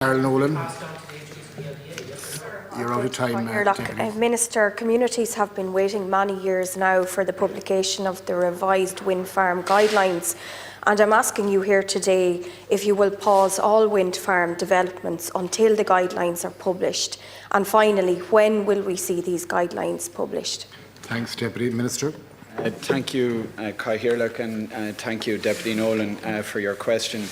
Carol Nolan. You're out of time. Minister, communities have been waiting many years now for the publication of the revised wind farm guidelines, and I'm asking you here today if you will pause all wind farm developments until the guidelines are published. And finally, when will we see these guidelines published? Thanks, Deputy Minister. Thank you, Caithfhireach, and thank you, Deputy Nolan, for your question.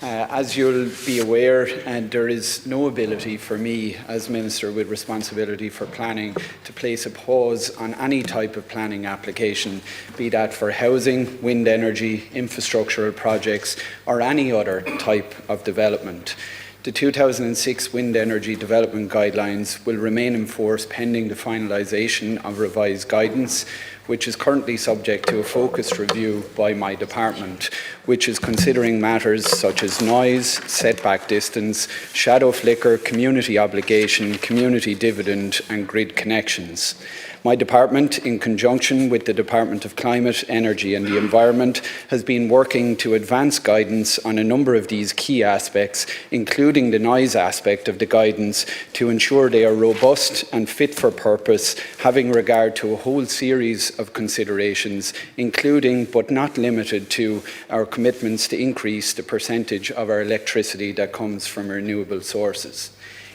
As you'll be aware, there is no ability for me as Minister with responsibility for planning to place a pause on any type of planning application, be that for housing, wind energy, infrastructural projects or any other type of development. The 2006 Wind Energy Development Guidelines will remain in force pending the finalisation of revised guidance, which is currently subject to a focused review by my department, which is considering matters such as noise, setback distance, shadow flicker, community obligation, community dividend and grid connections. My department, in conjunction with the Department of Climate, Energy and the Environment, has been working to advance guidance on a number of these key aspects, including the noise aspect of the guidance, to ensure they are robust and fit for purpose, having regard to a whole series of considerations, including but not limited to our commitments to increase the percentage of our electricity that comes from renewable sources.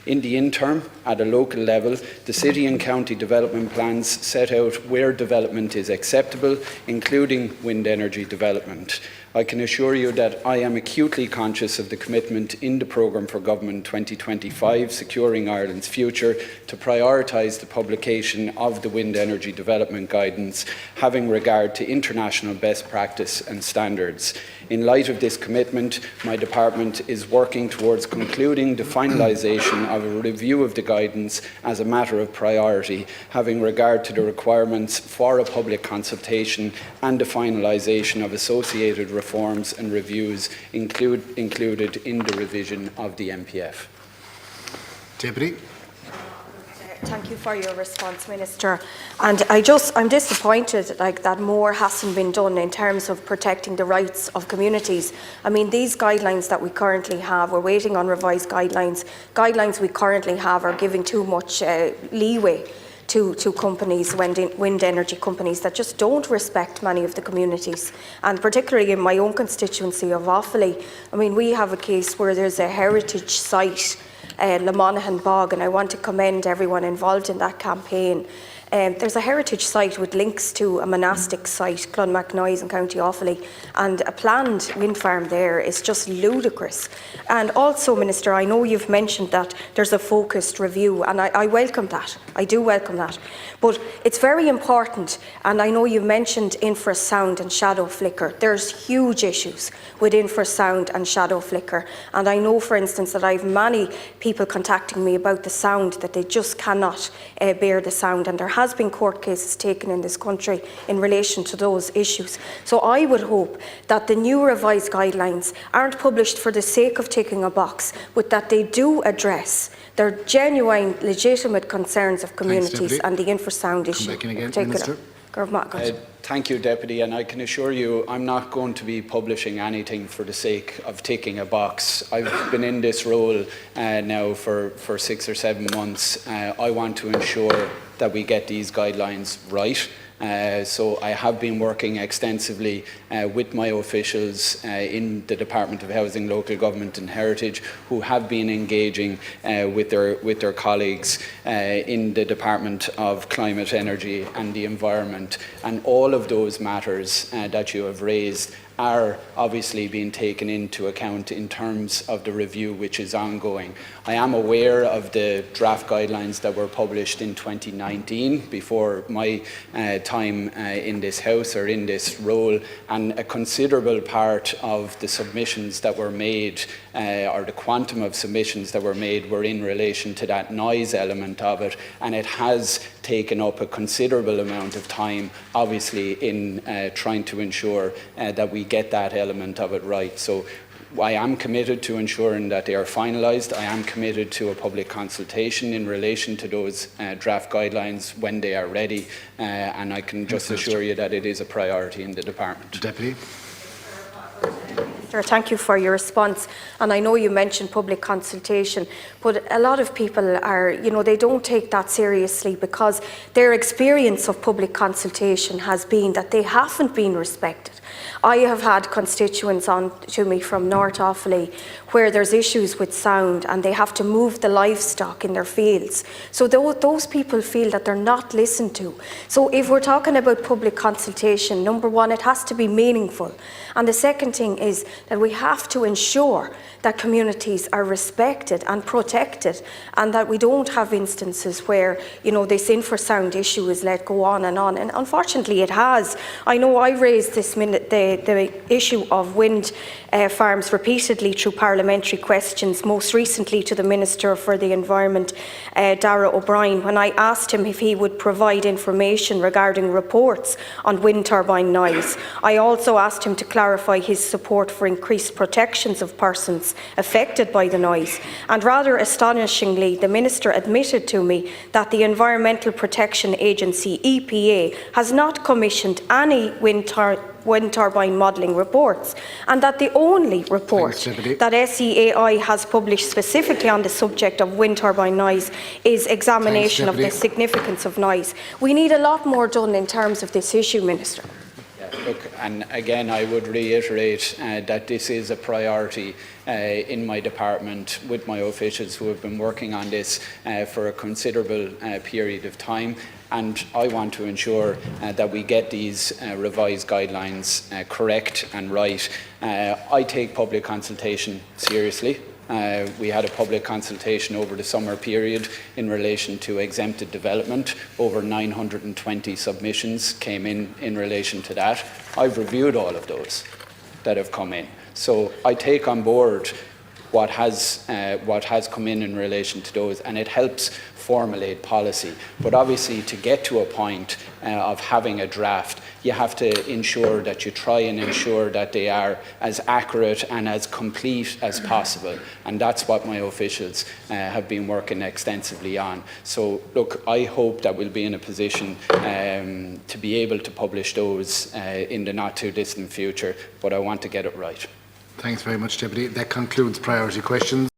In the interim, at a local level, the city and county development plans set out where development is acceptable, including wind energy development. I can assure you that I am acutely conscious of the commitment in the Programme for Government 2025, Securing Ireland's Future, to prioritise the publication of the Wind Energy Development Guidance, having regard to international best practice and standards. In light of this commitment, my department is working towards concluding the finalisation of a review of the guidance as a matter of priority, having regard to the requirements for a public consultation and the finalisation of associated reforms and reviews included in the revision of the MPF. Deputy. Thank you for your response, Minister. And I'm disappointed that more hasn't been done in terms of protecting the rights of communities. I mean, these guidelines that we currently have, we're waiting on revised guidelines. Guidelines we currently have are giving too much leeway to companies, wind energy companies, that just don't respect many of the communities. And particularly in my own constituency of Offaly, I mean, we have a case where there's a heritage site, Lamonaghan Bog, and I want to commend everyone involved in that campaign. There's a heritage site with links to a monastic site, Clonmacnoise in County Offaly, and a planned wind farm there is just ludicrous. And also, Minister, I know you've mentioned that there's a focused review, and I welcome that. I do welcome that. But it's very important, and I know you mentioned infrasound and shadow flicker. There's huge issues with infrasound and shadow flicker. And I know, for instance, that I have many people contacting me about the sound, that they just cannot bear the sound. And there has been court cases taken in this country in relation to those issues. So I would hope that the new revised guidelines aren't published for the sake of ticking a box, but that they do address their genuine, legitimate concerns of communities and the infrasound issue in particular. Thank you, Deputy, and I can assure you I'm not going to be publishing anything for the sake of ticking a box. I've been in this role now for 6 or 7 months. I want to ensure that we get these guidelines right. So I have been working extensively with my officials in the Department of Housing, Local Government and Heritage, who have been engaging with their colleagues in the Department of Climate, Energy and the Environment. And all of those matters that you have raised are obviously being taken into account in terms of the review which is ongoing. I am aware of the draft guidelines that were published in 2019 before my time in this House or in this role, and a considerable part of the submissions that were made or the quantum of submissions that were made were in relation to that noise element of it, and it has taken up a considerable amount of time obviously in trying to ensure that we get that element of it right. So I am committed to ensuring that they are finalised. I am committed to a public consultation in relation to those draft guidelines when they are ready, and I can just assure you that it is a priority in the department. Deputy. Thank you for your response. And I know you mentioned public consultation, but a lot of people are, they don't take that seriously because their experience of public consultation has been that they haven't been respected. I have had constituents on to me from North Offaly where there's issues with sound and they have to move the livestock in their fields. So those people feel that they're not listened to. So if we're talking about public consultation, number one, it has to be meaningful. And the second thing is that we have to ensure that communities are respected and protected, and that we don't have instances where, this infrasound issue is let go on. And unfortunately it has. I know I raised the issue of wind farms repeatedly through parliamentary questions, most recently to the Minister for the Environment, Dara O'Brien, when I asked him if he would provide information regarding reports on wind turbine noise. I also asked him to clarify his support for increased protections of persons affected by the noise. And rather astonishingly, the Minister admitted to me that the Environmental Protection Agency, EPA, has not commissioned any wind turbine modelling reports, and that the only report that SEAI has published specifically on the subject of wind turbine noise is examination of the significance of noise. We need a lot more done in terms of this issue, Minister. Look, and again, I would reiterate that this is a priority in my department with my officials who have been working on this for a considerable period of time. And I want to ensure that we get these revised guidelines correct and right. I take public consultation seriously. We had a public consultation over the summer period in relation to exempted development. Over 920 submissions came in relation to that. I've reviewed all of those that have come in. So I take on board what has come in relation to those, and it helps formulate policy. But obviously, to get to a point of having a draft, you have to ensure that you try and ensure that they are as accurate and as complete as possible. And that's what my officials have been working extensively on. So look, I hope that we'll be in a position to be able to publish those in the not too distant future, but I want to get it right. Thanks very much, Deputy. That concludes priority questions.